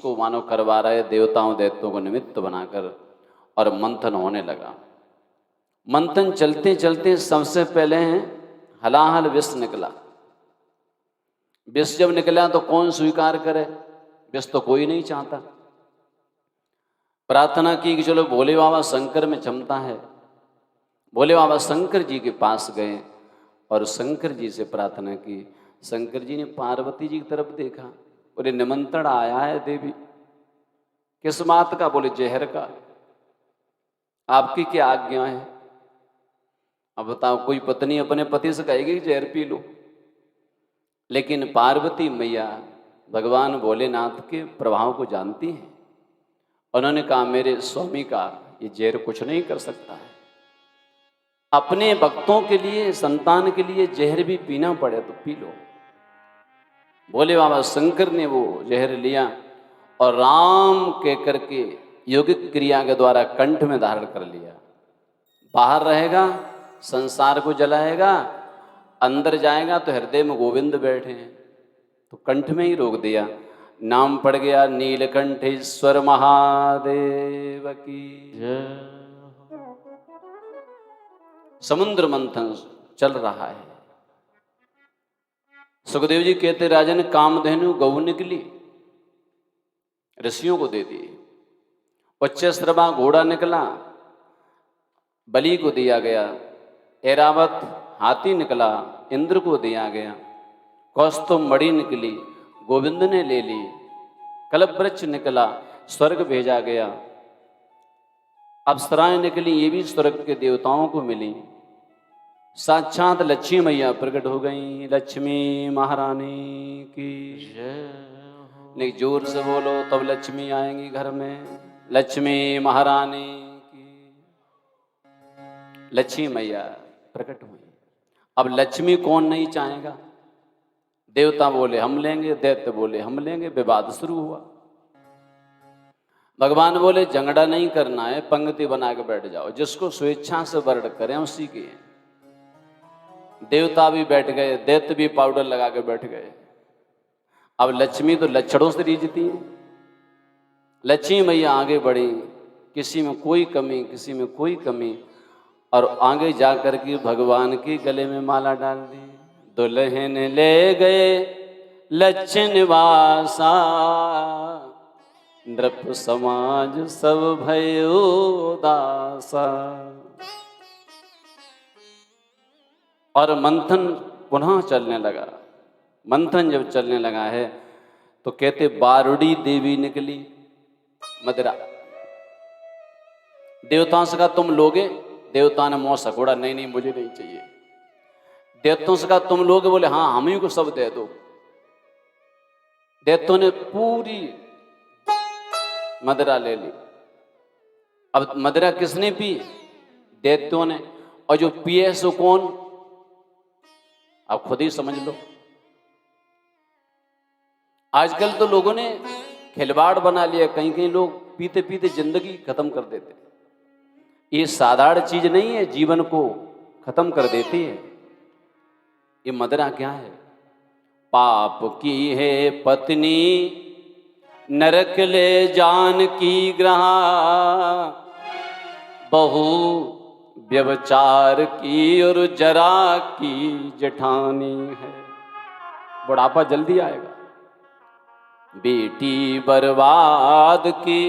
को मानो करवा रहे देवताओं दैत्यों को निमित्त बनाकर, और मंथन होने लगा। मंथन चलते चलते सबसे पहले हलाहल विष निकला। विष जब निकला तो कौन स्वीकार करे? विष तो कोई नहीं चाहता। प्रार्थना की कि चलो भोले बाबा शंकर में क्षमता है। भोले बाबा शंकर जी के पास गए और शंकर जी से प्रार्थना की। शंकर जी ने पार्वती जी की तरफ देखा, बोले निमंत्रण आया है देवी। किस बात का? बोले जहर का। आपकी क्या आज्ञा है? अब बताओ, कोई पत्नी अपने पति से कहेगी जहर पी लो? लेकिन पार्वती मैया भगवान भोलेनाथ के प्रभाव को जानती हैं। उन्होंने कहा मेरे स्वामी का ये जहर कुछ नहीं कर सकता है। अपने भक्तों के लिए, संतान के लिए जहर भी पीना पड़े तो पी लो। भोले बाबा शंकर ने वो जहर लिया और राम कह करके योगिक क्रिया के द्वारा कंठ में धारण कर लिया। बाहर रहेगा संसार को जलाएगा, अंदर जाएगा तो हृदय में गोविंद बैठे हैं, तो कंठ में ही रोक दिया। नाम पड़ गया नीलकंठेश्वर महादेव की जय। समुद्र मंथन चल रहा है। सुखदेव जी कहते राजन कामधेनु गऊ निकली, ऋषियों को दे दी। उच्चश्रवा घोड़ा निकला, बलि को दिया गया। ऐरावत हाथी निकला, इंद्र को दिया गया। कौस्तुभ मणि निकली, गोविंद ने ले ली। कल्पवृक्ष निकला, स्वर्ग भेजा गया। अप्सराएं निकली, ये भी स्वर्ग के देवताओं को मिली। साक्षात लक्ष्मी मैया प्रकट हो गई। लक्ष्मी महारानी की जय। नहीं जोर से बोलो तब लक्ष्मी आएंगी घर में। लक्ष्मी महारानी की। लक्ष्मी मैया प्रकट हुई। अब लक्ष्मी कौन नहीं चाहेगा? देवता बोले हम लेंगे, दैत्य बोले हम लेंगे, विवाद शुरू हुआ। भगवान बोले झगड़ा नहीं करना है, पंक्ति बना के बैठ जाओ, जिसको स्वेच्छा से वर्ण करें उसी की। देवता भी बैठ गए, दैत्य भी पाउडर लगा के बैठ गए। अब लक्ष्मी तो लक्षणों से रीझती है। लक्ष्मी मैया आगे बढ़ी, किसी में कोई कमी, किसी में कोई कमी, और आगे जाकर के भगवान के गले में माला डाल दी। दुल्हन ले गए लक्ष्य निवासा, नृप समाज सब भयो दासा। और मंथन पुनः चलने लगा। मंथन जब चलने लगा है तो कहते बारुड़ी देवी निकली, मदिरा। देवताओं से कहा तुम लोगे? देवता ने मुंह सकोड़ा, नहीं नहीं मुझे नहीं चाहिए। दैत्यों से कहा तुम लोगे? बोले हाँ हम ही को सब दे दो। दैत्यों ने पूरी मदिरा ले ली। अब मदिरा किसने पी? दैत्यों ने। और जो पिए सो कौन? आप खुद ही समझ लो। आजकल तो लोगों ने खिलवाड़ बना लिया। कहीं कहीं लोग पीते पीते जिंदगी खत्म कर देते। ये साधारण चीज नहीं है, जीवन को खत्म कर देती है। ये मदिरा क्या है? पाप की है पत्नी, नरक ले जान की ग्रहा। बहू व्यभिचार की और जरा की जेठानी है। बुढ़ापा जल्दी आएगा। बेटी बर्बाद की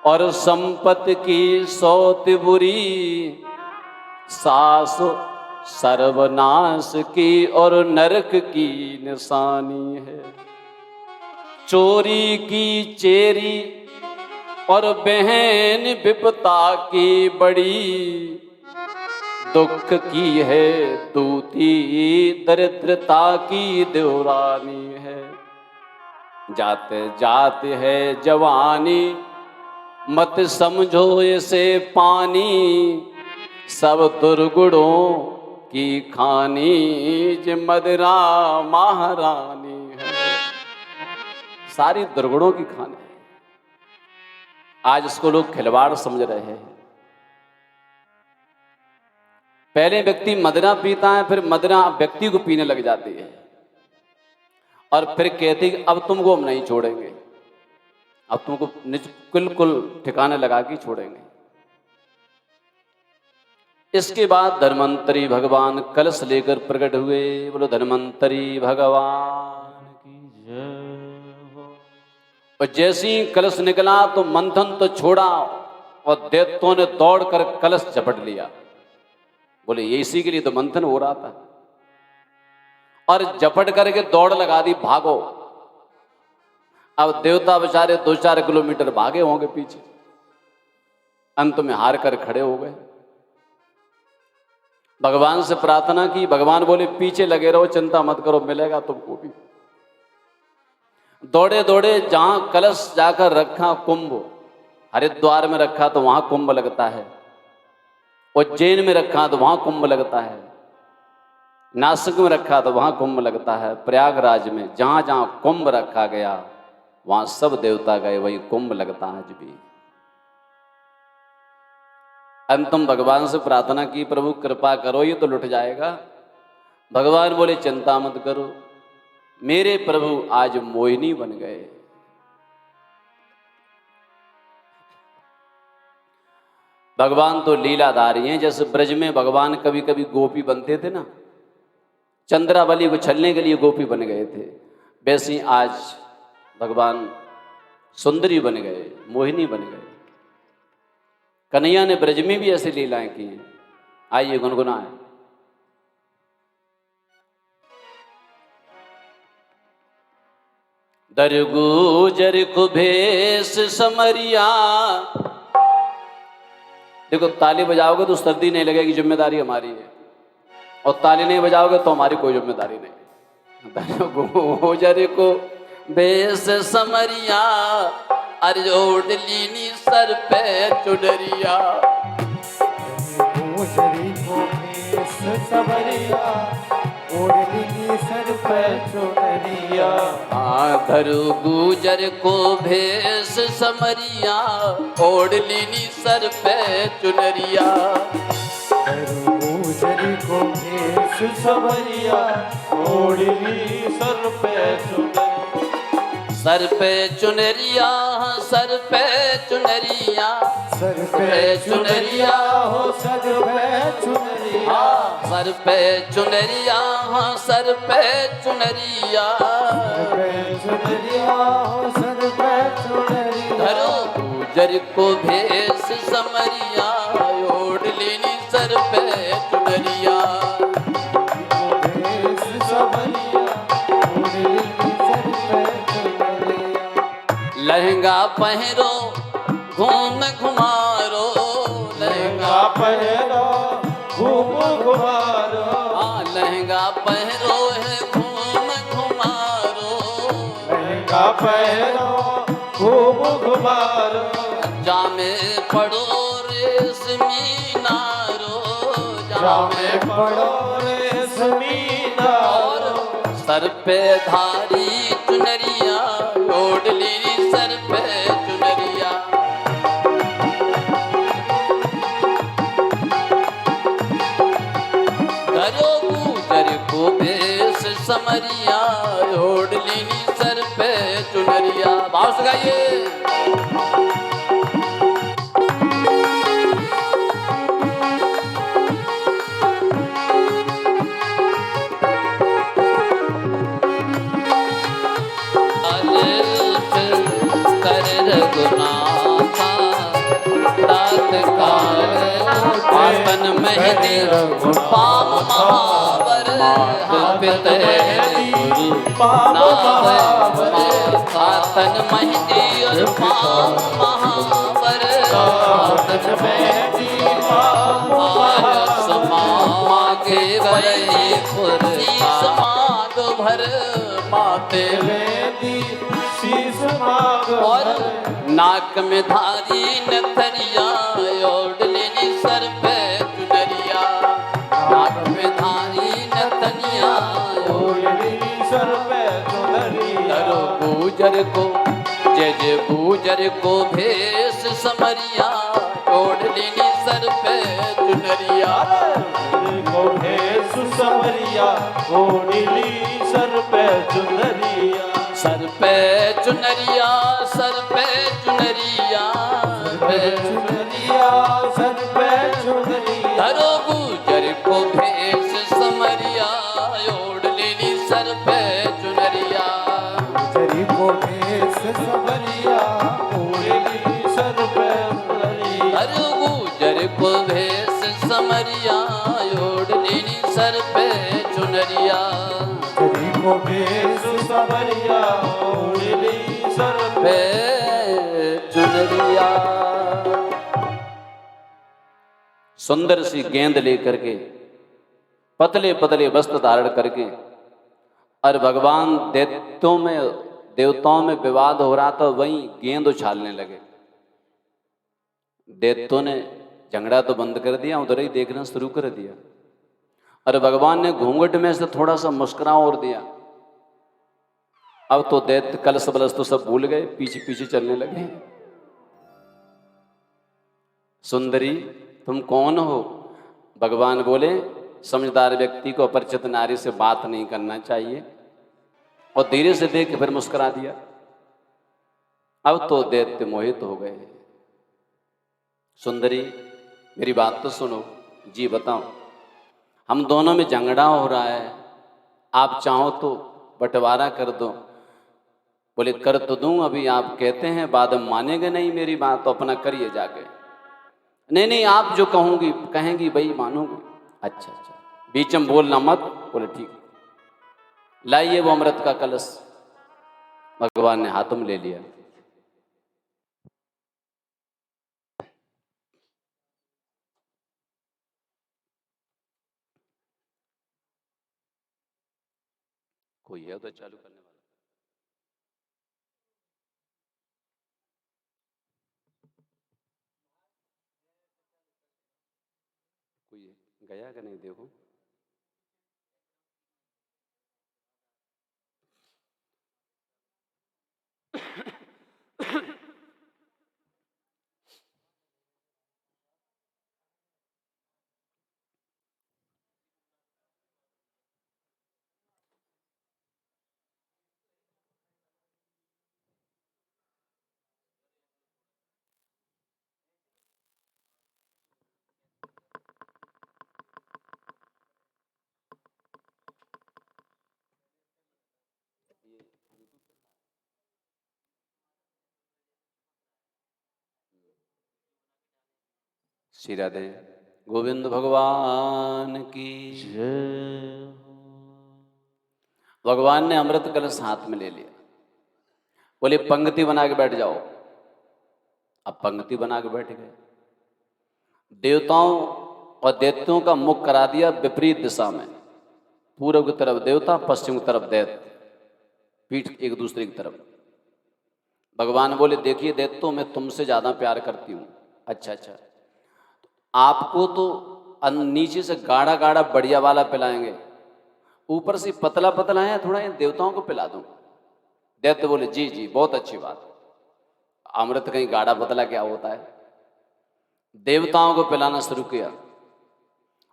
और संपत्ति की सौत बुरी। सास सर्वनाश की और नरक की निशानी है। चोरी की चेरी और बहन विपता की बड़ी। दुख की है दूती, दरिद्रता की देवरानी है। जाते जाते है जवानी, मत समझो इसे पानी। सब दुर्गुणों की खानी, जे मदिरा महारानी है। सारी दुर्गुणों की खानी है। आज इसको लोग खिलवाड़ समझ रहे हैं। पहले व्यक्ति मदिरा पीता है, फिर मदिरा व्यक्ति को पीने लग जाती है, और फिर कहती है अब तुमको हम नहीं छोड़ेंगे। अब तुमको बिल्कुल ठिकाने लगा के छोड़ेंगे। इसके बाद धन्वंतरी भगवान कलश लेकर प्रकट हुए। बोलो धन्वंतरी भगवान की जय हो। और जैसे ही कलश निकला तो मंथन तो छोड़ा और दैत्यों ने दौड़कर कलश झपट लिया। बोले ये इसी के लिए तो मंथन हो रहा था। और झपट करके दौड़ लगा दी, भागो। अब देवता बेचारे 2-4 किलोमीटर भागे होंगे पीछे, अंत में हार कर खड़े हो गए। भगवान से प्रार्थना की, भगवान बोले पीछे लगे रहो, चिंता मत करो, मिलेगा तुमको भी। दौड़े दौड़े जहां कलश जाकर रखा, कुंभ हरिद्वार में रखा तो वहां कुंभ लगता है, उज्जैन में रखा तो वहां कुंभ लगता है, नासिक में रखा तो वहां कुंभ लगता है, प्रयागराज में जहां जहां कुंभ रखा गया वहां सब देवता गए, वही कुंभ लगता है आज भी। अंतम भगवान से प्रार्थना की, प्रभु कृपा करो, ये तो लुट जाएगा। भगवान बोले चिंता मत करो, मेरे प्रभु आज मोहिनी बन गए। भगवान तो लीलाधारी हैं। जैसे ब्रज में भगवान कभी कभी गोपी बनते थे ना, चंद्रावली को छलने के लिए गोपी बन गए थे, वैसे ही आज भगवान सुंदरी बन गए, मोहिनी बन गए। कन्हैया ने ब्रज में भी ऐसी लीलाएं की हैं। आइए गुनगुनाएं। दरगुजर को भेष समरिया। देखो ताली बजाओगे तो सर्दी नहीं लगेगी, जिम्मेदारी हमारी है, और ताली नहीं बजाओगे तो हमारी कोई जिम्मेदारी नहीं। दरगुजर को भेष समरिया, अरजोड़ लीनी सर पे चुनरिया। दरगुजरी को भेष समरिया, ओढ़ लीनी सर पे चुनरिया। दरगुजर को भेष समरिया, ओढ़ लीनी सर पे चुनरिया। दरगुजरी को भेष समरिया, ओढ़ ली सर पे चुनरिया। सर पे चुनरिया, सर पे चुनरिया, सर पे चुनरिया हो, सर पे चुनरिया। सर पे चुनरिया, सर पे चुनरिया। सर पे चुनरिया हो, सर पे चुनरिया। दरगुजर को भेष समरिया, ओढ़ लेनी सर पे चुनरिया। भेष समरिया, ओढ़ लीनी सर पे चुनरिया। लहंगा पहरो घूम घुमारो, लहंगा पहरो घूम घुमारो। हाँ लहंगा पहरो है घूम घुमारो। लहंगा पहरो घूम घुमारो। जामे पड़ो रेशमी नारो, जामे पड़ो रेशमी नारो। सर पे धारी चुनरिया, ओढ़ ली सर पे चुनरिया। दरगुजर को भेष समरिया, ओढ़ लीनी सर पे चुनरिया। भाव से गाइए। आतन महदी पाम महावर, हाफिज आतन महदी और पाम महावर। आतन महदी पाम महावर। मागे गए समाग भर, माते मेहदी शीश मांग। और नाक में धारी नथरिया, ओढ़ लेनी सर पे चुनरिया। नाक में धारी नथनिया, ओढ़ लीनी सर पे चुनरिया। दरगुजर को जय जय गुजर को भेष समरिया, ओढ़ लेनी सर पे चुनरिया। को भेष समरिया, ओढ़ ली सर पे चुनरिया। सर पे चुनरिया, सर पे चुनरिया सर पे चुनरिया धरो गुजर को भेष समरिया ओढ़ लेली सर पे चुनरिया जरी को भेष समरिया ओढ़ी सर पे चुनरिया धरो गुजर को भेष समरिया ओढ़ लेली सर पे चुनरिया जरी को भेष समरिया ओढ़ी सर पे पे चुनरिया। सुंदर सी गेंद लेकर के पतले पतले वस्त्र धारण करके और भगवान देवताओं में विवाद हो रहा था, वहीं गेंद उछालने लगे। दैत्यों ने झगड़ा तो बंद कर दिया, उधर ही देखना शुरू कर दिया और भगवान ने घूंघट में से थोड़ा सा मुस्कुरा और दिया। अब तो दैत्य कलश बलस तो सब भूल गए, पीछे पीछे चलने लगे। सुंदरी तुम कौन हो? भगवान बोले समझदार व्यक्ति को अपरिचित नारी से बात नहीं करना चाहिए, और धीरे से देख के फिर मुस्कुरा दिया। अब तो दैत्य मोहित हो गए। सुंदरी मेरी बात तो सुनो। जी बताओ। हम दोनों में झगड़ा हो रहा है, आप चाहो तो बंटवारा कर दो। बोले कर तो दूं, अभी आप कहते हैं बाद में मानेंगे नहीं मेरी बात, तो अपना करिए जाके। नहीं नहीं आप जो कहूंगी कहेंगी वही मानूंगी। अच्छा अच्छा बीच में बोलना मत। बोले ठीक। लाइए वो अमृत का कलश। भगवान ने हाथों में ले लिया। कोई है उधर चालू करने वाला? कोई है? गया कि नहीं देखो। श्री राधे गोविंद भगवान की जय हो। भगवान ने अमृत कलश हाथ में ले लिया। बोले पंक्ति बना के बैठ जाओ। अब पंक्ति बना के बैठ गए। देवताओं और दैत्यों का मुख करा दिया विपरीत दिशा में। पूर्व की तरफ देवता, पश्चिम की तरफ दैत्य, पीठ एक दूसरे की तरफ। भगवान बोले देखिए दैत्यों मैं तुमसे ज्यादा प्यार करती हूँ। अच्छा अच्छा आपको तो नीचे से गाढ़ा गाढ़ा बढ़िया वाला पिलाएंगे, ऊपर से पतला पतला है, थोड़ा इन देवताओं को पिला दूं। दैत्य बोले जी जी बहुत अच्छी बात। अमृत कहीं गाढ़ा पतला क्या होता है। देवताओं को पिलाना शुरू किया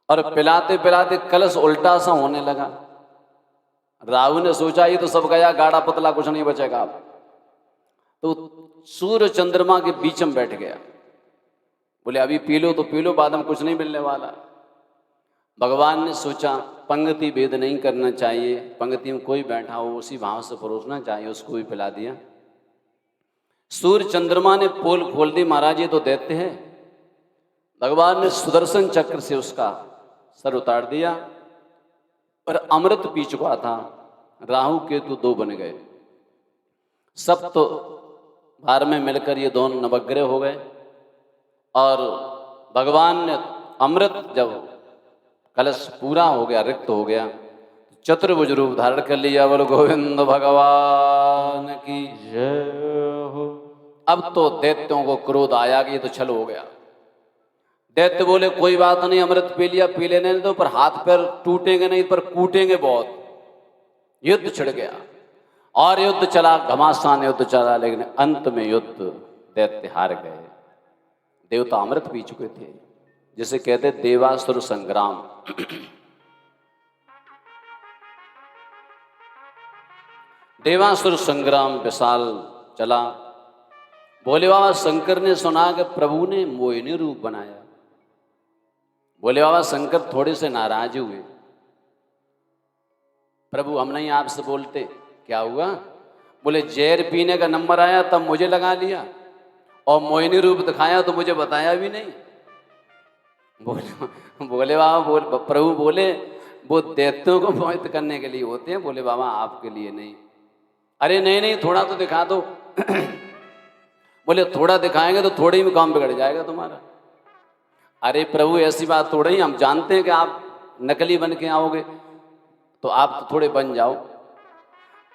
और पिलाते पिलाते कलश उल्टा सा होने लगा। राहु ने सोचा ये तो सब गया, गाढ़ा पतला कुछ नहीं बचेगा। अब तो सूर्य चंद्रमा के बीच में बैठ गया। बोले अभी पी लो तो पी लो, बाद में कुछ नहीं मिलने वाला। भगवान ने सोचा पंक्ति भेद नहीं करना चाहिए, पंक्ति में कोई बैठा हो उसी भाव से परोसना चाहिए, उसको भी पिला दिया। सूर्य चंद्रमा ने पोल खोल दी, महाराज ये तो दैत्य है। भगवान ने सुदर्शन चक्र से उसका सर उतार दिया और अमृत पी चुका था। राहु केतु दो बन गए। सब तो भार में मिलकर ये दोनों नवग्रह हो गए। और भगवान ने अमृत जब कलश पूरा हो गया, रिक्त हो गया, चतुर्भुज रूप धारण कर लिया। बोलो गोविंद भगवान की जय हो। अब तो दैत्यों को क्रोध आया कि ये तो छल हो गया। दैत्य बोले कोई बात नहीं, अमृत पी लिया, पी लेने दो, पर हाथ पैर टूटेंगे नहीं, पर कूटेंगे बहुत। युद्ध छिड़ गया और युद्ध चला, घमासान युद्ध चला, लेकिन अंत में युद्ध दैत्य हार गए। देवता अमृत पी चुके थे, जिसे कहते देवासुर संग्राम। देवासुर संग्राम विशाल चला भोले बाबा शंकर ने सुना कि प्रभु ने मोहिनी रूप बनाया। भोले बाबा शंकर थोड़े से नाराज हुए, प्रभु हम नहीं आपसे बोलते, क्या हुआ? बोले जहर पीने का नंबर आया तब मुझे लगा लिया, और मोहिनी रूप दिखाया तो मुझे बताया भी नहीं। भोले बाबा प्रभु बोले वो दैत्यों को मोहित करने के लिए होते हैं, बोले बाबा आपके लिए नहीं। अरे नहीं नहीं, थोड़ा तो दिखा दो। बोले थोड़ा दिखाएंगे तो थोड़े ही में काम बिगड़ जाएगा तुम्हारा। अरे प्रभु ऐसी बात थोड़ी, हम जानते हैं कि आप नकली बन के आओगे, तो आप तो थोड़े बन जाओ।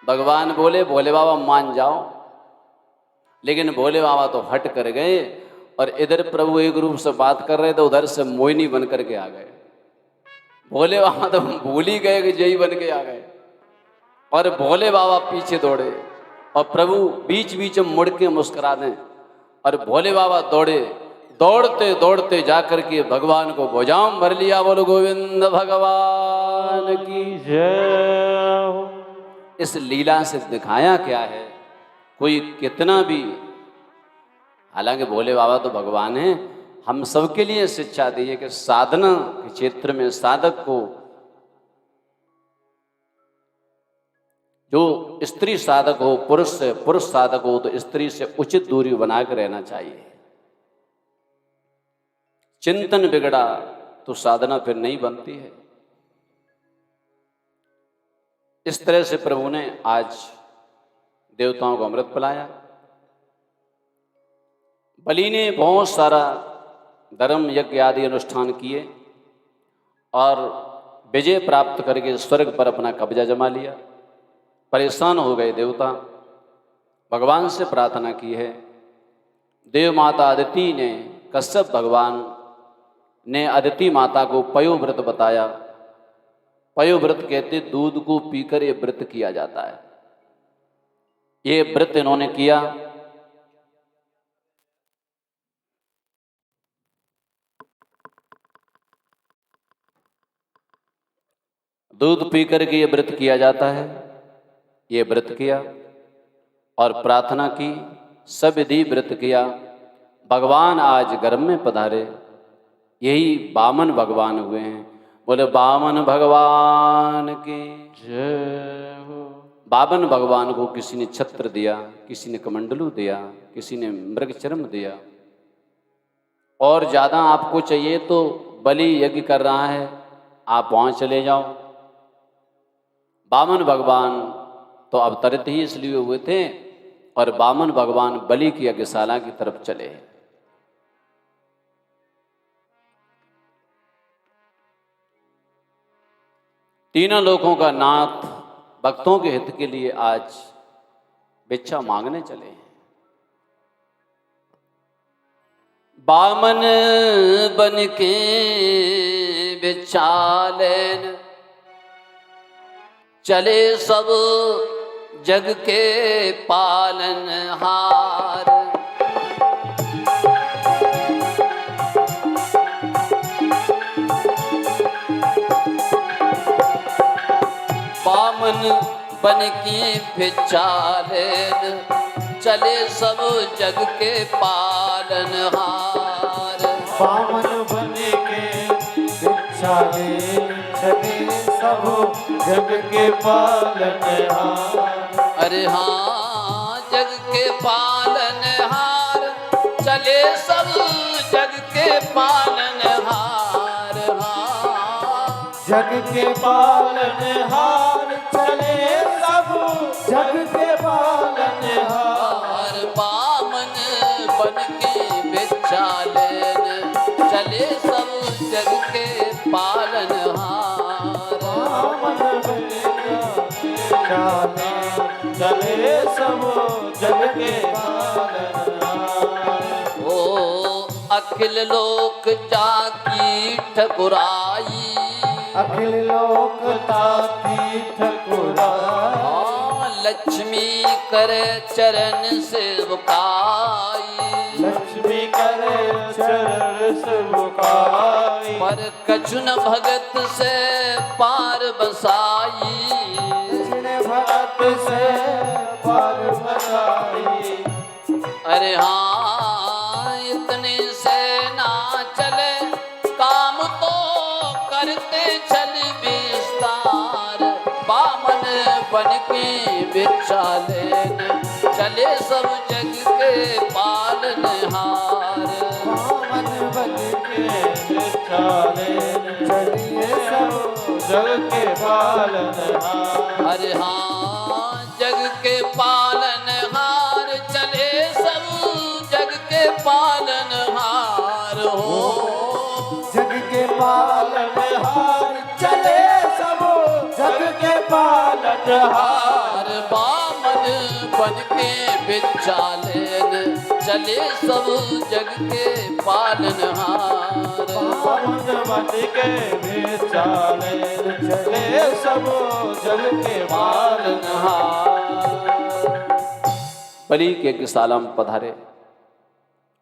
भगवान बोले भोले बाबा मान जाओ, लेकिन भोले बाबा तो हट कर गए, और इधर प्रभु एक रूप से बात कर रहे थे, उधर से मोहिनी बन करके आ गए। भोले बाबा तो भूल ही गए कि जय बन के आ गए, और भोले बाबा पीछे दौड़े, और प्रभु बीच बीच में मुड़ के मुस्कुरा दें, और भोले बाबा दौड़े, दौड़ते दौड़ते जाकर के भगवान को भुजाम भर लिया। बोलो गोविंद भगवान की जय हो। इस लीला से दिखाया क्या है, कोई कितना भी, हालांकि भोले बाबा तो भगवान है, हम सबके लिए शिक्षा दी है कि साधना के क्षेत्र में साधक को, जो स्त्री साधक हो, पुरुष साधक हो, तो स्त्री से उचित दूरी बनाकर रहना चाहिए। चिंतन बिगड़ा तो साधना फिर नहीं बनती है। इस तरह से प्रभु ने आज देवताओं को अमृत पिलाया। बलि ने बहुत सारा धर्म यज्ञ आदि अनुष्ठान किए और विजय प्राप्त करके स्वर्ग पर अपना कब्जा जमा लिया। परेशान हो गए देवता, भगवान से प्रार्थना की है। देव माता अदिति ने, कश्यप भगवान ने अदिति माता को पयोव्रत बताया। पयोव्रत कहते दूध को पीकर ये व्रत किया जाता है। ये व्रत इन्होंने किया। दूध पी करके ये व्रत किया जाता है। ये व्रत किया और प्रार्थना की, सब विधि व्रत किया। भगवान आज गर्भ में पधारे, यही वामन भगवान हुए हैं। बोले वामन भगवान की जय हो। वामन भगवान को किसी ने छत्र दिया, किसी ने कमंडलू दिया, किसी ने मृग चर्म दिया। और ज़्यादा आपको चाहिए तो बलि यज्ञ कर रहा है, आप वहाँ चले जाओ। वामन भगवान तो अवतरित ही इसलिए हुए थे, और वामन भगवान बलि की यज्ञशाला की तरफ चले। तीनों लोकों का नाथ भक्तों के हित के लिए आज भिक्षा मांगने चले हैं। बामन बन के भिक्षा लेन चले सब जग के पालनहार। बामन बन की भिक्षा लेन चले सब जग के पालनहार। बामन बन के भिक्षा लेन चले सब जग के पालनहार। अरे हाँ, जग के पालनहार चले सब जग के पालनहार। हाँ, जग के पालनहार चले सब जग के पालनहार। बामन बन के भिक्षा लेन चले सब जग के पालनहार। बामन बन के भिक्षा लेन चले सब जग के पालनहार। ओ अखिल लोक जाकी ठकुराई, अखिल लोक ताकी ठकुराई। लक्ष्मी करे चरण सेवकाई, लक्ष्मी करे चरण सेवकाई। पर कछुन भगत से पार बसाई, भगत से पार बसाई। अरे हाँ, हाँ इतने से ना चले काम तो करते चल विस्तार। बामन बन के भिक्षा लेने चले सब जग के पालनहार। बामन बन के भिक्षा लेने चलिए सब जग के पालनहार। अरे हाँ जग के पालनहार चले सब जग के पालनहार हो। जग के पालनहार चले सब जग के पालनहार। बामन बन के भिक्षा लेने चले सब जग के पालनहार। बामन बन के भिक्षा लेने चले सब जग के पालनहार। बलि के यज्ञशाला में पधारे,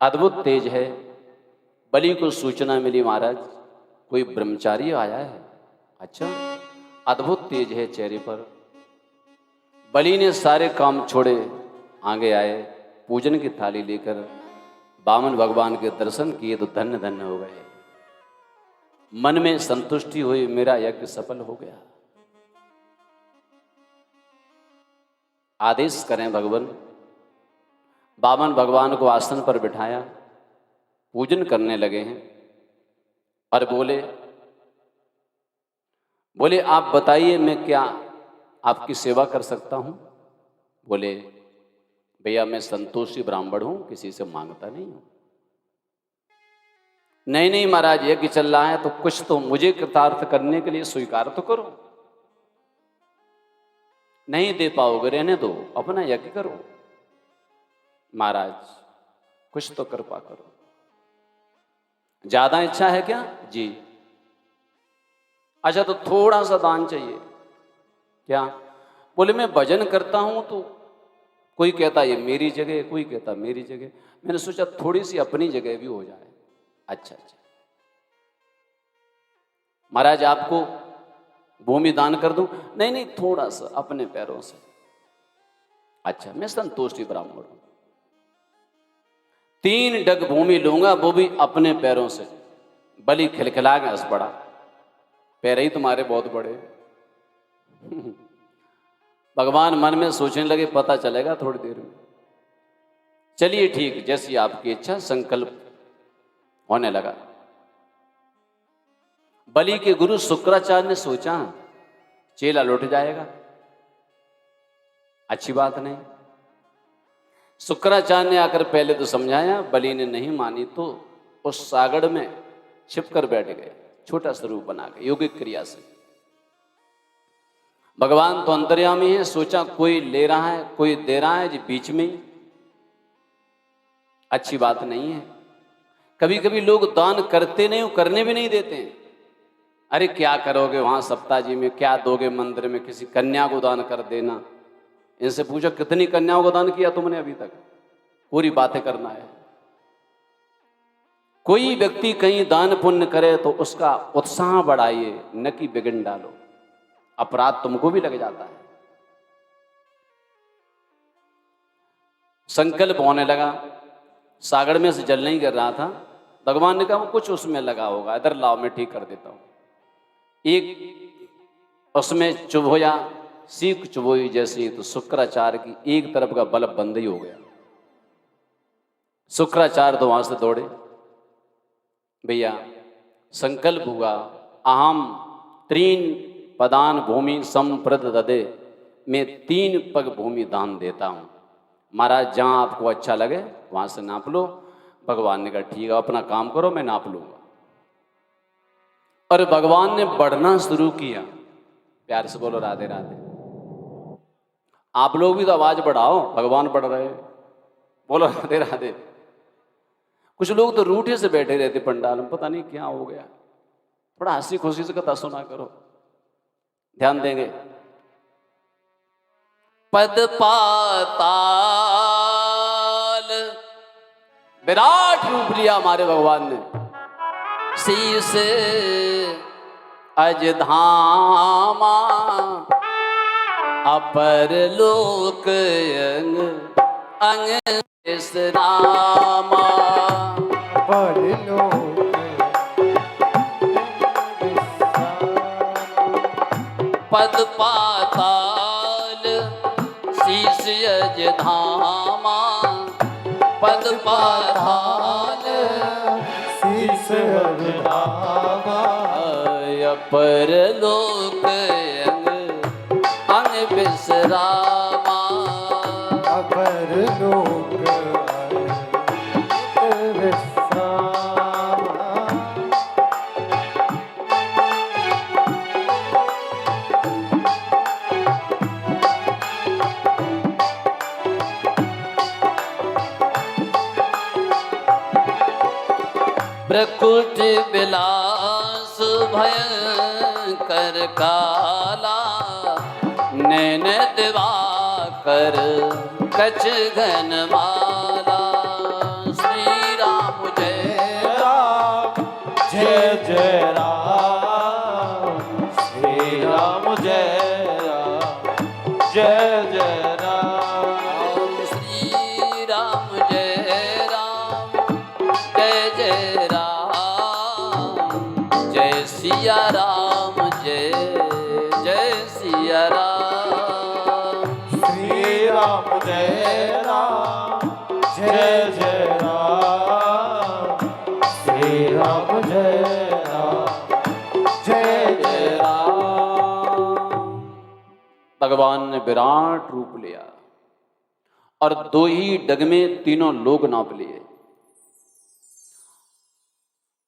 अद्भुत तेज है। बलि को सूचना मिली महाराज कोई ब्रह्मचारी आया है। अच्छा, अद्भुत तेज है चेहरे पर। बलि ने सारे काम छोड़े, आगे आए, पूजन की थाली लेकर बामन भगवान के दर्शन किए तो धन्य धन्य हो गए। मन में संतुष्टि हुई, मेरा यज्ञ सफल हो गया। आदेश करें भगवान। बामन भगवान को आसन पर बिठाया, पूजन करने लगे हैं और बोले आप बताइए मैं क्या आपकी सेवा कर सकता हूं। बोले भैया मैं संतोषी ब्राह्मण हूं, किसी से मांगता नहीं हूं। नहीं महाराज यज्ञ चल रहा है तो कुछ तो मुझे कृतार्थ करने के लिए स्वीकार तो करो। नहीं दे पाओगे रहने दो, अपना यज्ञ करो। महाराज कुछ तो कृपा करो। ज्यादा इच्छा है क्या? जी। अच्छा तो थोड़ा सा दान चाहिए। क्या? बोले मैं भजन करता हूं तो कोई कहता ये मेरी जगह, कोई कहता मेरी जगह। मैंने सोचा थोड़ी सी अपनी जगह भी हो जाए। अच्छा महाराज आपको भूमि दान कर दूं? नहीं थोड़ा सा अपने पैरों से। अच्छा मैं संतोषी ब्राह्मण हूं, 3 डग भूमि लूंगा वो भी अपने पैरों से। बलि खिलखिला के हंस पड़ा, पैर ही तुम्हारे बहुत बड़े। भगवान मन में सोचने लगे पता चलेगा थोड़ी देर में। चलिए ठीक, जैसी आपकी इच्छा। संकल्प होने लगा। बलि के गुरु शुक्राचार्य ने सोचा चेला लौट जाएगा, अच्छी बात नहीं। शुक्राचार्य ने आकर पहले तो समझाया, बलि ने नहीं मानी तो उस सागड़ में छिपकर बैठ गए, छोटा स्वरूप बना के योगिक क्रिया से। भगवान तो अंतर्यामी है, सोचा कोई ले रहा है कोई दे रहा है जी बीच में ही, अच्छी बात नहीं है। कभी कभी लोग दान करते नहीं, करने भी नहीं देते हैं। अरे क्या करोगे वहां सप्ताह जी में, क्या दोगे मंदिर में, किसी कन्या को दान कर देना। इनसे पूछो कितनी कन्याओं को दान किया तुमने अभी तक, पूरी बातें करना है। कोई व्यक्ति कहीं दान पुण्य करे तो उसका उत्साह बढ़ाइए, न कि बिगड़ डालो, अपराध तुमको भी लग जाता है। संकल्प होने लगा, सागर में से जल नहीं गिर रहा था। भगवान ने कहा कुछ उसमें लगा होगा, इधर लाओ मैं ठीक कर देता हूं। एक उसमें चुभोया, सीख चुभोई जैसी, तो शुक्राचार्य की एक तरफ का बल्ब बंद ही हो गया। शुक्राचार्य तो वहां से दौड़े, भैया संकल्प हुआ अहम 3 पदान भूमि संप्रद ददे, मैं 3 पग भूमि दान देता हूं। महाराज जहां आपको अच्छा लगे वहां से नाप लो। भगवान ने कहा ठीक है अपना काम करो, मैं नाप लूंगा। और भगवान ने बढ़ना शुरू किया। प्यार से बोलो राधे राधे। आप लोग भी तो आवाज बढ़ाओ, भगवान बढ़ रहे, बोलो राधे राधे। कुछ लोग तो रूठे से बैठे रहते पंडाल में, पता नहीं क्या हो गया। थोड़ा हंसी खुशी से कथा सुना करो, ध्यान देंगे। पद पाताल विराट रूप लिया हमारे भगवान ने। शीश अजधामा अपर लोक अंग अंग इस रामा परलोक पद पाताल शीश यज धामा पद पाताल शीस हरनामा परलोक अंग अंग विश्रामा परलोक विश्रामा प्रकुट विलास भयंकर काला नैन दिवाकर कछ घन माला श्री राम जय राम जय जय राम श्री राम जय राम जय जय राम श्री राम जय राम जय जय राम जय सिया राम जय जय सिया राम श्री राम जय राम जय जय राम श्री राम जय राम जय जय राम। भगवान ने विराट रूप लिया और दो ही डग में तीनों लोग नाप लिए।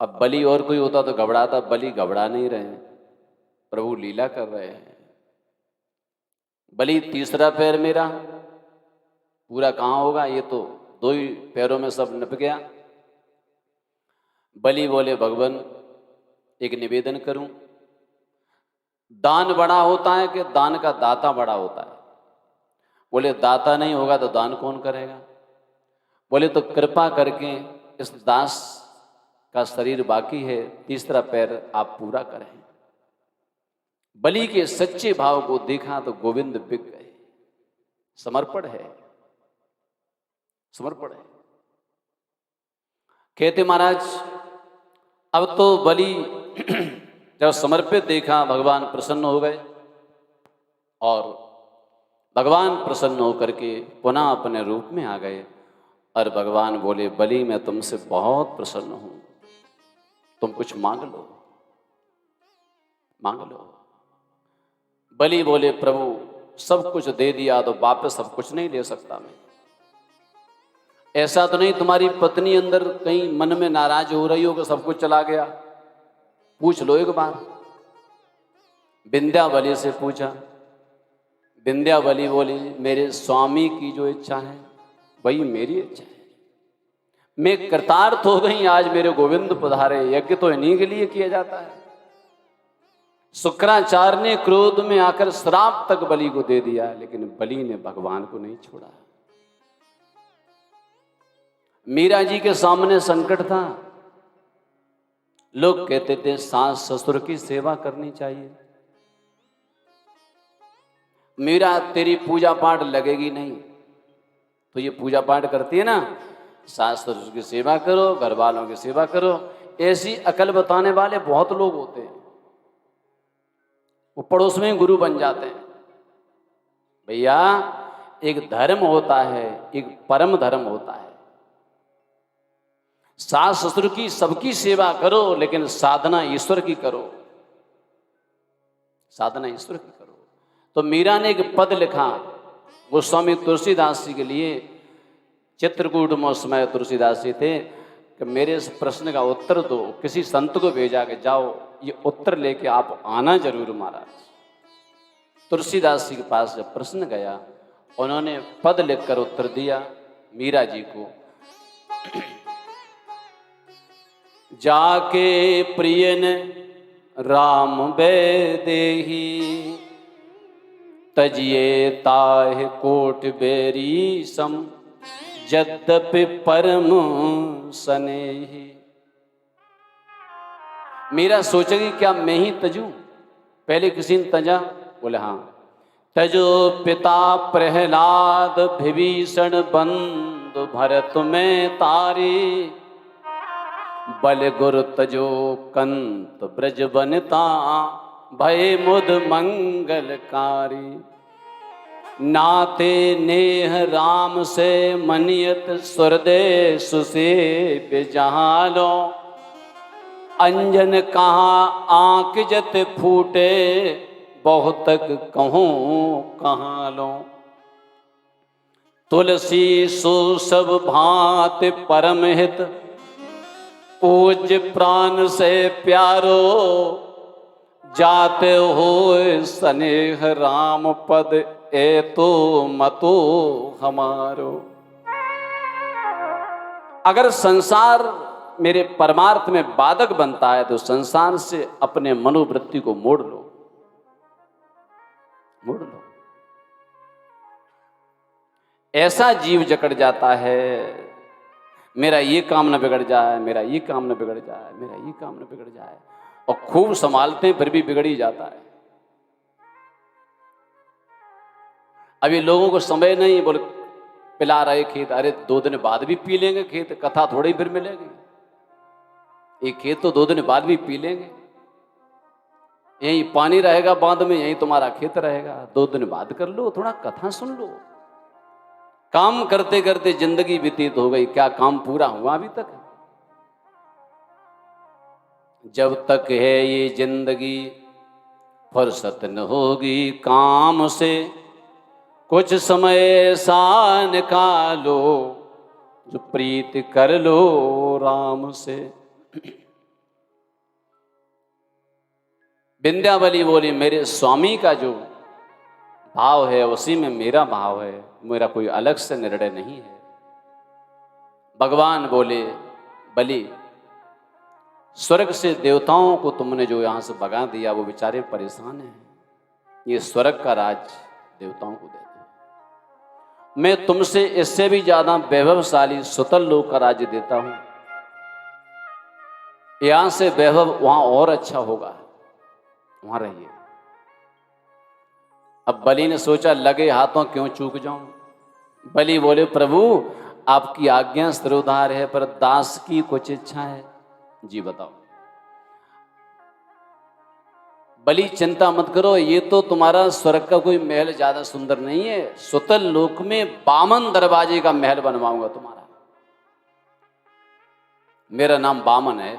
अब बलि और कोई होता तो घबराता, बलि घबरा नहीं रहे, प्रभु लीला कर रहे हैं। बलि तीसरा पैर मेरा पूरा कहाँ होगा, ये तो दो ही पैरों में सब निप गया। बलि बोले भगवान एक निवेदन करूं, दान बड़ा होता है कि दान का दाता बड़ा होता है? बोले दाता नहीं होगा तो दान कौन करेगा? बोले तो कृपा करके इस दास का शरीर बाकी है, तीसरा पैर आप पूरा करें। बलि के सच्चे भाव को देखा तो गोविंद बिक गए। समर्पण है, समर्पण है। कहते महाराज अब तो बलि जब समर्पित देखा भगवान प्रसन्न हो गए और भगवान प्रसन्न होकर के पुनः अपने रूप में आ गए और भगवान बोले बलि मैं तुमसे बहुत प्रसन्न हूं, तुम कुछ मांग लो, मांग लो। बलि बोले प्रभु सब कुछ दे दिया तो वापस सब कुछ नहीं ले सकता मैं। ऐसा तो नहीं तुम्हारी पत्नी अंदर कहीं मन में नाराज हो रही हो कि सब कुछ चला गया? पूछ लो एक बार। विंध्यावली से पूछा, विंध्यावली बोली मेरे स्वामी की जो इच्छा है वही मेरी इच्छा है। मैं कृतार्थ हो गई, आज मेरे गोविंद पधारे। यज्ञ तो इन्हीं के लिए किया जाता है। शुक्राचार्य ने क्रोध में आकर श्राप तक बलि को दे दिया, लेकिन बलि ने भगवान को नहीं छोड़ा। मीरा जी के सामने संकट था। लोग कहते थे सास ससुर की सेवा करनी चाहिए। मीरा तेरी पूजा पाठ लगेगी नहीं, तो ये पूजा पाठ करती है ना, सास ससुर की सेवा करो, घर वालों की सेवा करो। ऐसी अकल बताने वाले बहुत लोग होते हैं, वो पड़ोस में गुरु बन जाते हैं। भैया एक धर्म होता है, एक परम धर्म होता है। सास ससुर की सबकी सेवा करो, लेकिन साधना ईश्वर की करो, साधना ईश्वर की करो। तो मीरा ने एक पद लिखा गोस्वामी तुलसीदास जी के लिए। चित्रकूट में उस समय तुलसीदास जी थे कि मेरे इस प्रश्न का उत्तर दो। किसी संत को भेजा कि जाओ ये उत्तर लेके आप आना जरूर महाराज। तुलसीदास जी के पास जब प्रश्न गया, उन्होंने पद लिखकर उत्तर दिया मीरा जी को। जाके प्रियन राम बेदेही, तजिए ताह कोट बेरी सम, यद्यपि परम स्नेही। मीरा सोचेगी क्या मैं ही तजूं? पहले किसी ने तजा? बोले हाँ। तजो पिता प्रहलाद विभीषण बंधु भरत में तारी, बल गुरु तजो कंत ब्रज बनता, भय मुद मंगलकारी। नाते नेह राम से मनियत, स्वरदेश से बेजहालो, अंजन कहाँ आँख जत फूटे, बहुतक कहूँ कहाँ लो। तुलसी सो सब भांत परम हित, पूज्य प्राण से प्यारो, जाते हो स्नेह राम पद, ए तो मतो हमारो। अगर संसार मेरे परमार्थ में बाधक बनता है तो संसार से अपने मनोवृत्ति को मोड़ लो, मोड़ लो। ऐसा जीव जकड़ जाता है, मेरा ये काम न बिगड़ जाए, मेरा ये काम न बिगड़ जाए, मेरा ये काम न बिगड़ जाए, और खूब संभालते हैं फिर भी बिगड़ ही जाता है। अभी लोगों को समय नहीं, बोले पिला रहे खेत, अरे 2 दिन बाद भी पी लेंगे खेत, कथा थोड़ी फिर मिलेगी। ये खेत तो 2 दिन बाद भी पी लेंगे, यही पानी रहेगा बांध में, यही तुम्हारा खेत रहेगा, 2 दिन बाद कर लो, थोड़ा कथा सुन लो। काम करते करते जिंदगी व्यतीत हो गई, क्या काम पूरा हुआ अभी तक? जब तक है ये जिंदगी फुर्सत न होगी काम से, कुछ समय ऐसा निकालो जो प्रीत कर लो राम से। विंध्यावली बोली, मेरे स्वामी का जो भाव है उसी में मेरा भाव है, मेरा कोई अलग से निर्णय नहीं है। भगवान बोले, बलि स्वर्ग से देवताओं को तुमने जो यहां से भगा दिया वो बेचारे परेशान हैं, ये स्वर्ग का राज देवताओं को दे दो। मैं तुमसे इससे भी ज्यादा वैभवशाली सुतल लोक का राज्य देता हूं, यहां से वैभव वहां और अच्छा होगा, वहां रहिए। अब बलि ने सोचा, लगे हाथों क्यों चूक जाऊं। बलि बोले, प्रभु आपकी आज्ञा सिरोधार है, पर दास की कुछ इच्छा है। जी बताओ। बलि चिंता मत करो, ये तो तुम्हारा स्वर्ग का कोई महल ज्यादा सुंदर नहीं है, सुतल लोक में 52 दरवाजे का महल बनवाऊंगा तुम्हारा। मेरा नाम वामन है।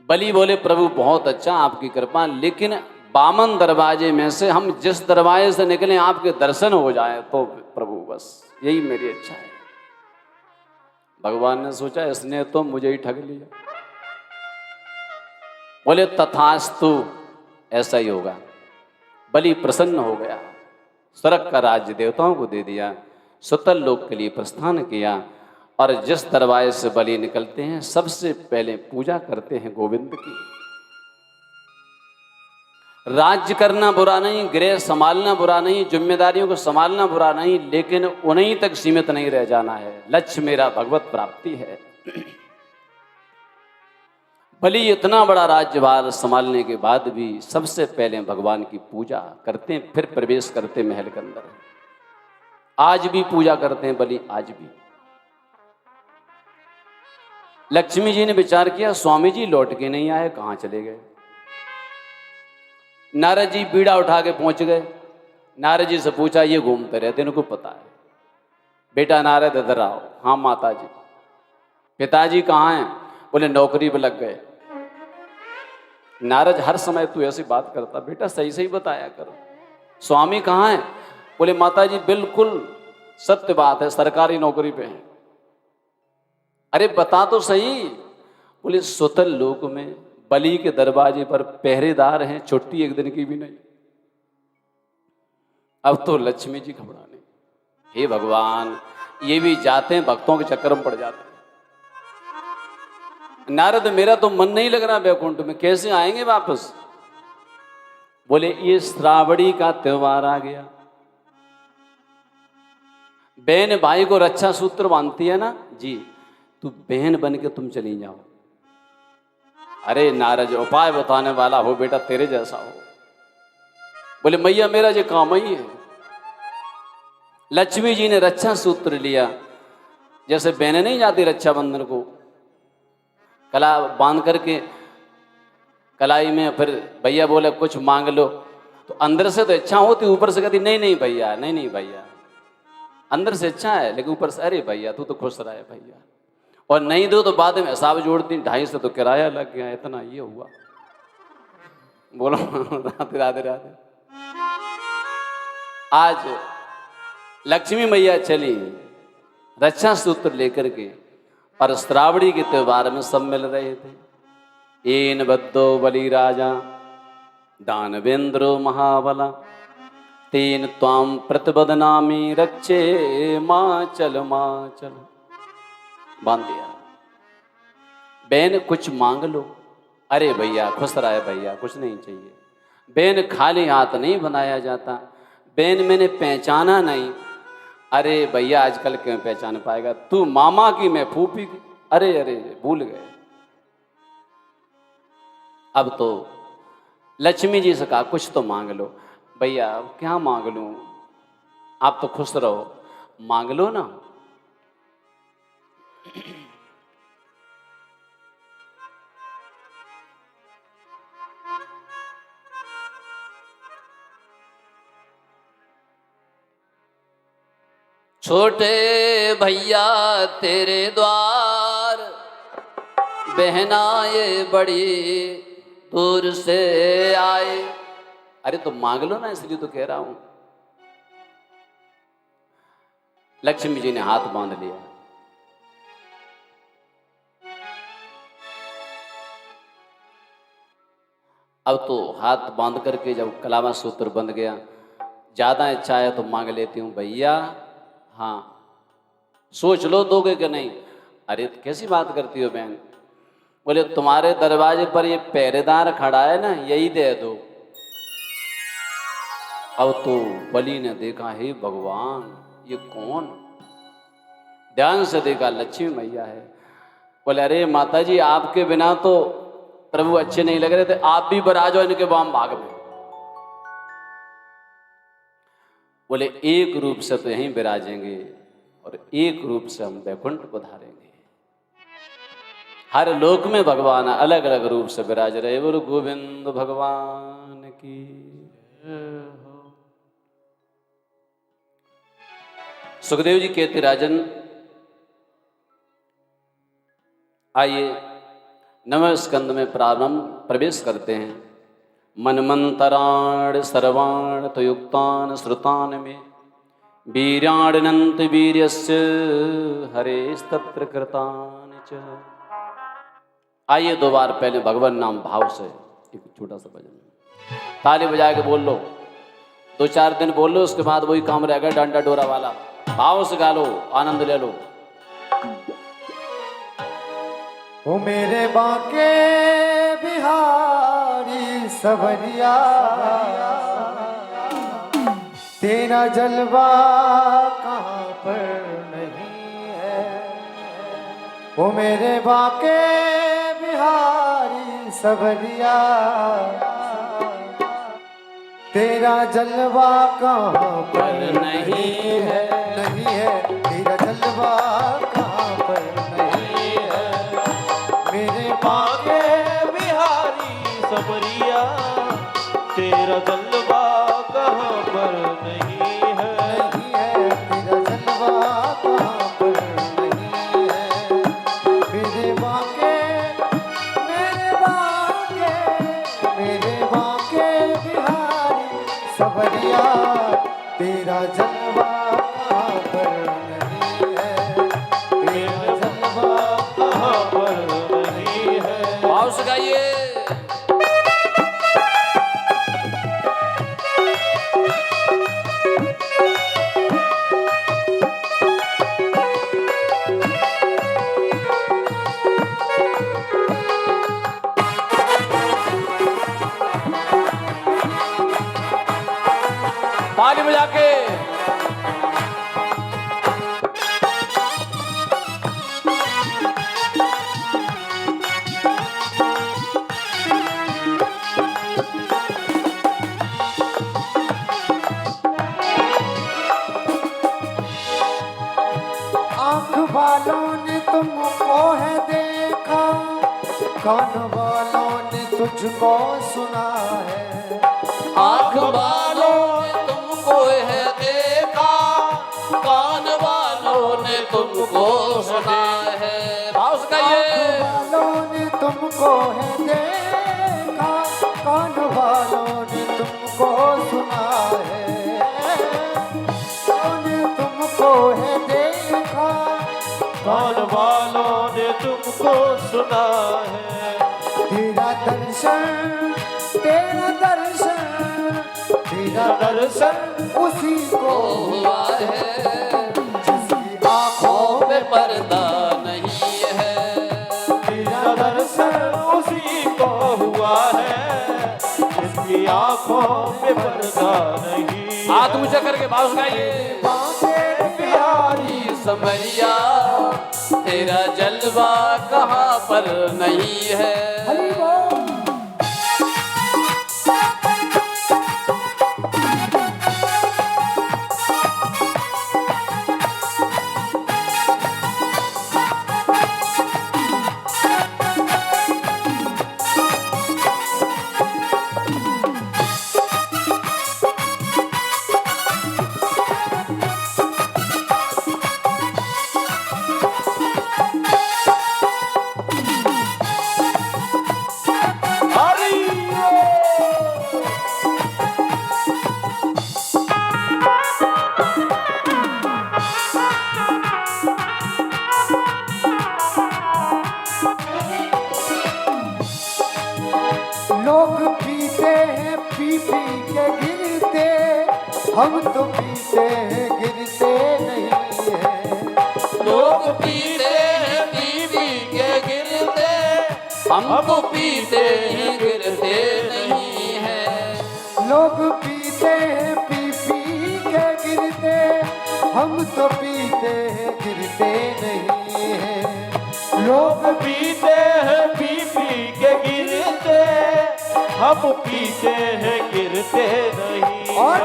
बलि बोले, प्रभु बहुत अच्छा, आपकी कृपा, लेकिन 52 दरवाजे में से हम जिस दरवाजे से निकले आपके दर्शन हो जाए तो प्रभु, बस यही मेरी इच्छा है। भगवान ने सोचा, इसने तो मुझे ही ठग लिया। बोले, तथास्तु, ऐसा ही होगा। बलि प्रसन्न हो गया, स्वर्ग का राज्य देवताओं को दे दिया, सुतल लोक के लिए प्रस्थान किया। और जिस दरवाजे से बलि निकलते हैं सबसे पहले पूजा करते हैं गोविंद की। राज्य करना बुरा नहीं, गृह संभालना बुरा नहीं, जिम्मेदारियों को संभालना बुरा नहीं, लेकिन उन्हीं तक सीमित नहीं रह जाना है। लक्ष्य मेरा भगवत प्राप्ति है। बलि इतना बड़ा राज्यभार संभालने के बाद भी सबसे पहले भगवान की पूजा करते हैं, फिर प्रवेश करते महल के अंदर। आज भी पूजा करते हैं बलि, आज भी। लक्ष्मी जी ने विचार किया, स्वामी जी लौट के नहीं आए, कहां चले गए। नारद जी बीड़ा उठा के पहुंच गए। नारद जी से पूछा, ये घूमते रहते, इनको पता है। बेटा नारद इधर आओ। हाँ माता जी। पिताजी कहाँ हैं? बोले नौकरी पे लग गए। नारद, हर समय तू ऐसी बात करता, बेटा सही सही बताया करो। स्वामी कहाँ हैं? बोले माता जी बिल्कुल सत्य बात है, सरकारी नौकरी पे हैं। अरे बता तो सही। बोले सुतल लोक में बलि के दरवाजे पर पहरेदार हैं, छुट्टी एक दिन की भी नहीं। अब तो लक्ष्मी जी घबराने, हे भगवान, ये भी जाते हैं भक्तों के चक्कर में पड़ जाते हैं। नारद, मेरा तो मन नहीं लग रहा वैकुंठ में, कैसे आएंगे वापस? बोले ये श्रावणी का त्योहार आ गया, बहन भाई को रक्षा सूत्र बांधती है ना जी, तू बहन बन के तुम चली जाओ। अरे नारद, उपाय बताने वाला हो बेटा, तेरे जैसा हो। बोले मैया मेरा ये काम ही है। लक्ष्मी जी ने रक्षा सूत्र लिया, जैसे बहनें नहीं जाती रक्षाबंधन को, कला बांध करके कलाई में, फिर भैया बोले कुछ मांग लो, तो अंदर से तो इच्छा होती, ऊपर से कहती नहीं नहीं भैया, नहीं नहीं भैया, अंदर से इच्छा है लेकिन ऊपर से अरे भैया तू तो खुश रहा है भैया, और नहीं दो तो बाद में हिसाब जोड़ती, 250 तो किराया लग गया, इतना ये हुआ। बोलो राधे राधे राधे। आज लक्ष्मी मैया चली रक्षा सूत्र लेकर के, और श्रावणी के त्योहार में सब मिल रहे थे। एन बद्धो बलि राजा दानवेंद्रो महाबला, तेन त्वाम प्रतिबदनामी रक्षे माँ चल बांध दिया। बहन कुछ मांग लो, अरे भैया खुश रहा है भैया, कुछ नहीं चाहिए। बहन खाली हाथ नहीं बनाया जाता, बहन मैंने पहचाना नहीं, अरे भैया आजकल क्यों पहचान पाएगा, तू मामा की मैं फूफी की, अरे अरे भूल गए। अब तो लक्ष्मी जी से कहा कुछ तो मांग लो। भैया अब क्या मांग लूं, आप तो खुश रहो, मांग लो ना। छोटे भैया तेरे द्वार बहनाए बड़ी दूर से आए। अरे तो मांग लो ना, इसलिए तो कह रहा हूं। लक्ष्मी जी ने हाथ बांध लिया। अब तो हाथ बांध करके जब कलावा सूत्र बंध गया, ज्यादा इच्छा है तो मांग लेती हूं भैया, हाँ सोच लो दोगे कि नहीं। अरे तो कैसी बात करती हो बहन, बोले तुम्हारे दरवाजे पर ये पहरेदार खड़ा है ना, यही दे दो। अब तो बलि ने देखा, हे भगवान ये कौन, ध्यान से देखा लक्ष्मी मैया है। बोले अरे माता जी आपके बिना तो प्रभु अच्छे नहीं लग रहे थे, आप भी बरा जाओ इनके वाम भाग में। बोले एक रूप से तो यहीं विराजेंगे और एक रूप से हम वैकुंठ पधारेंगे। हर लोक में भगवान अलग अलग रूप से विराज रहे। बोलो गोविंद भगवान की। सुखदेव जी कहते राजन आइए नवम स्कंद में प्रारंभ प्रवेश करते हैं। मनमंतराण सर्वाण तो युक्तान श्रुतान में वीर्याणनंत वीर्यस्य हरेस्तत्र कृतान च। आइए दो बार पहले भगवान नाम भाव से एक छोटा सा भजन, ताली बजा के बोल लो, 2-4 दिन बोल लो, उसके बाद वही काम रहेगा डांडा डोरा वाला। भाव से गा लो, आनंद ले लो। ओ मेरे बांके बिहारी सबरिया, तेरा जलवा कहाँ पर नहीं है। ओ मेरे बांके बिहारी सबरिया, तेरा जलवा कहाँ पर नहीं है, नहीं है। तेरा जलवा कहाँ पर नहीं है। मेरे बांके बिहारी सबरिया, तेरा जलवा कहाँ पर नहीं है, नहीं है। तेरा जलवा कहाँ पर नहीं है। मेरे बांके बिहारी सबरिया, तेरा जलवा कहाँ पर नहीं है। तेरा जलवा कहाँ पर नहीं है। भाव से गाइए। तुमको है देखा, कान वालों ने तुझको सुना है। आँख वालों ने तुमको है देखा, कान वालों ने तुमको सुना है। भाव से आँख कहिए। वालों ने तुमको है देखा, कान वालों ने तुमको सुना है। ने तुमको है देखा, कान वालों ने तुमको सुना है। तेरा दर्शन, तेरा दर्शन, तेरा दर्शन उसी को हुआ है जिसकी आंखों में पर्दा नहीं है। तेरा दर्शन उसी को हुआ है, जिसकी आंखों में पर्दा नहीं। हाथ ऊंचा करके भाव गाइए। बांके बिहारी समरिया तेरा जलवा कहाँ पर नहीं है। हरि बोल। लोग पीते हैं पी पी के गिरते, हम तो पीते हैं गिरते नहीं है। लोग पीते हैं पी पी के गिरते, हम तो पीते ही गिरते नहीं है। लोग पीते हैं पी पी के गिरते, हम तो पीते हैं गिरते नहीं है। लोग पीते हैं पी पी के गिरते, हम पीते हैं गिरते नहीं। और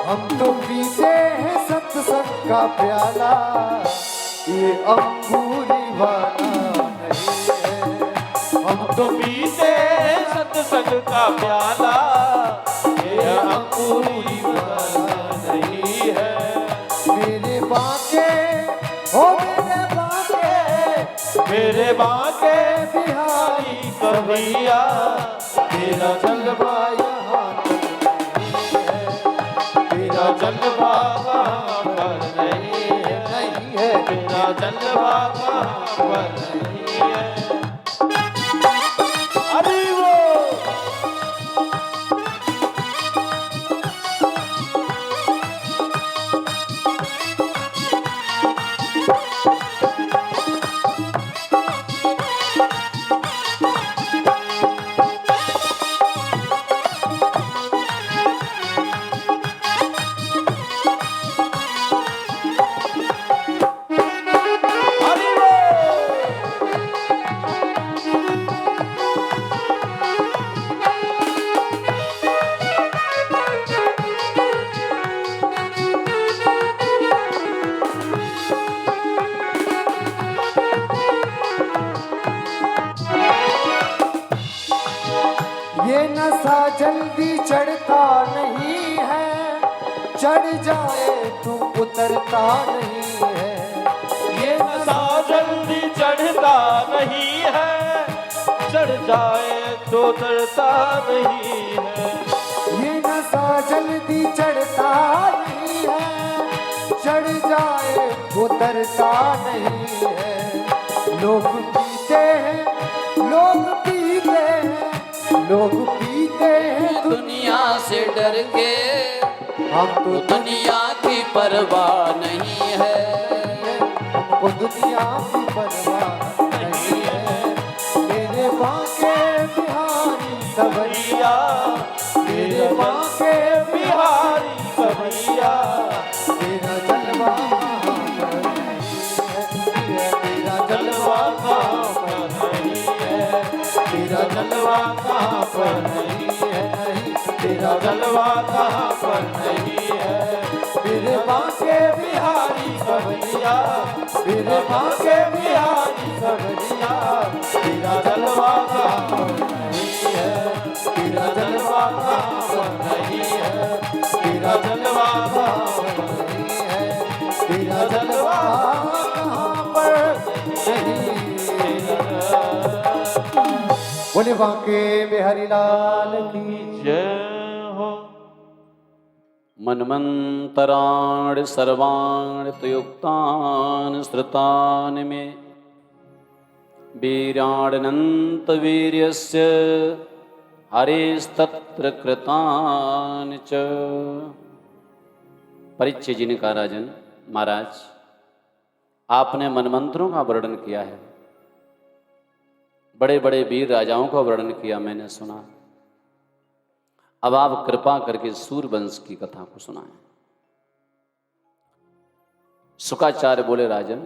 हम तो पीते हैं सत्संग का प्याला, ये अंगूरी वाला नहीं है। हम तो पीते हैं सत्संग का प्याला, ये अंगूरी वाला नहीं है। मेरे बाके हो मेरे बाके, मेरे बाके बिहारी कन्हैया, तेरा जलवा यहाँ तक नहीं है। तेरा जलवा कहाँ पर नहीं है, नहीं है तेरा जलवा कहाँ पर नहीं है। अरे वो ये नशा जल्दी चढ़ता नहीं है, चढ़ जाए तो उतरता नहीं है। ये नशा जल्दी चढ़ता नहीं है, चढ़ जाए तो डरता नहीं है। ये नशा जल्दी चढ़ता नहीं है, चढ़ जाए उतरता नहीं है। लोग पीते हैं, लोग पीते हैं, लोग पीते हैं दुनिया से डर के हम तो दुनिया की परवाह नहीं है। हमको दुनिया की परवाह नहीं है। मेरे बाके बिहारी सबरिया, मेरे बाके बिहारी कन्हैया, तेरा जलवा कहाँ पर नहीं है। तेरा जलवा कहाँ पर नहीं है, तेरा जलवा कहाँ पर नहीं है, नहीं, तेरा जलवा कहाँ पर नहीं है। बिरबा के बिहारी सबरिया बिरबा के बिहारी सबरिया तेरा जलवा का नहीं है तेरा जलवा का नहीं है तेरा जलवा का नहीं है तेरा जलवा कहाँ पर नहीं। बोले बांके बिहारी लाल की जय हो। मन्वन्तराणि सर्वाणि तुयुक्तानि श्रुतानि मे वीर्याणनन्तवीर्यस्य हरेस्तत्र कृतानि च। परीक्षित जी ने कहा, राजन महाराज, आपने मनमंत्रों का वर्णन किया है, बड़े बड़े वीर राजाओं का वर्णन किया, मैंने सुना। अब आप कृपा करके सूर्यवंश की कथा को सुनाएं। शुकाचार्य बोले, राजन,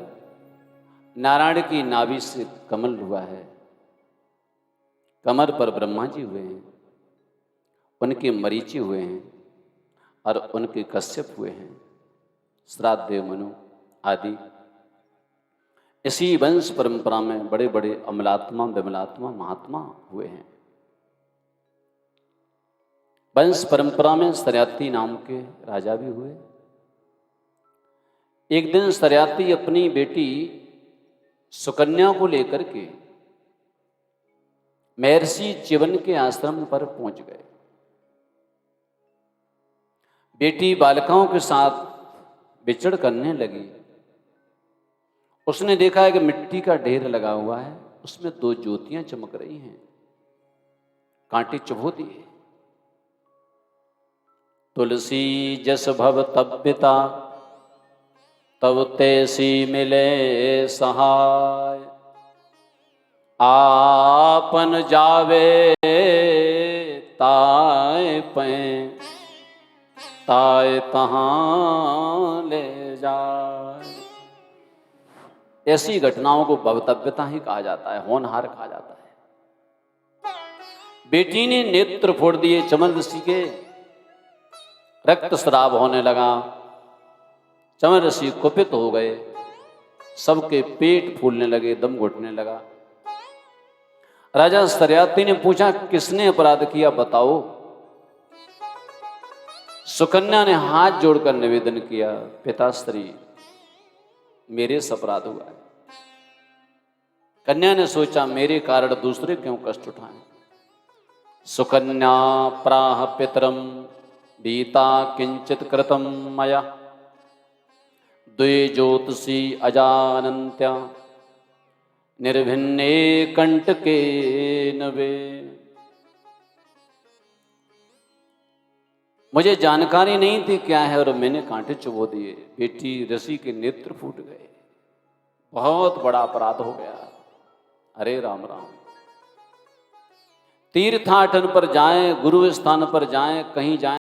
नारायण की नाभि से कमल हुआ है, कमर पर ब्रह्मा जी हुए हैं, उनके मरीचि हुए हैं और उनके कश्यप हुए हैं, श्राद्धदेव मनु आदि। इसी वंश परंपरा में बड़े बड़े अमलात्मा विमलात्मा महात्मा हुए हैं। वंश परंपरा में सरयाती नाम के राजा भी हुए। एक दिन सरयाती अपनी बेटी सुकन्या को लेकर के महर्षि च्यवन के आश्रम पर पहुंच गए। बेटी बालिकाओं के साथ विचरण करने लगी। उसने देखा है कि मिट्टी का ढेर लगा हुआ है, उसमें दो ज्योतियां चमक रही हैं, कांटे चुभो दिए। तुलसी जस भव तब्यता तब तैसी मिले सहाय, आपन जावे ताय पै ताय तहाँ ले जाए। ऐसी घटनाओं को भवतव्यता ही कहा जाता है, होनहार कहा जाता है। बेटी ने नेत्र फोड़ दिए चमन ऋषि के, रक्त स्राव होने लगा। चमन ऋषि कुपित हो गए, सबके पेट फूलने लगे, दम घुटने लगा। राजा सरयाती ने पूछा, किसने अपराध किया, बताओ। सुकन्या ने हाथ जोड़कर निवेदन किया, पिताश्री, मेरे से अपराध हुआ है। कन्या ने सोचा, मेरे कारण दूसरे क्यों कष्ट उठाएं। सुकन्या प्राह पितरम बीता किंचित कृतम मया, द्वे ज्योतिषी अजानन्त्या निर्भिन्ने कंटके नवे। मुझे जानकारी नहीं थी क्या है और मैंने कांटे चुभो दिए। बेटी ऋषि के नेत्र फूट गए, बहुत बड़ा अपराध हो गया। अरे राम राम। तीर्थाटन पर जाएं, गुरु स्थान पर जाएं, कहीं जाएं,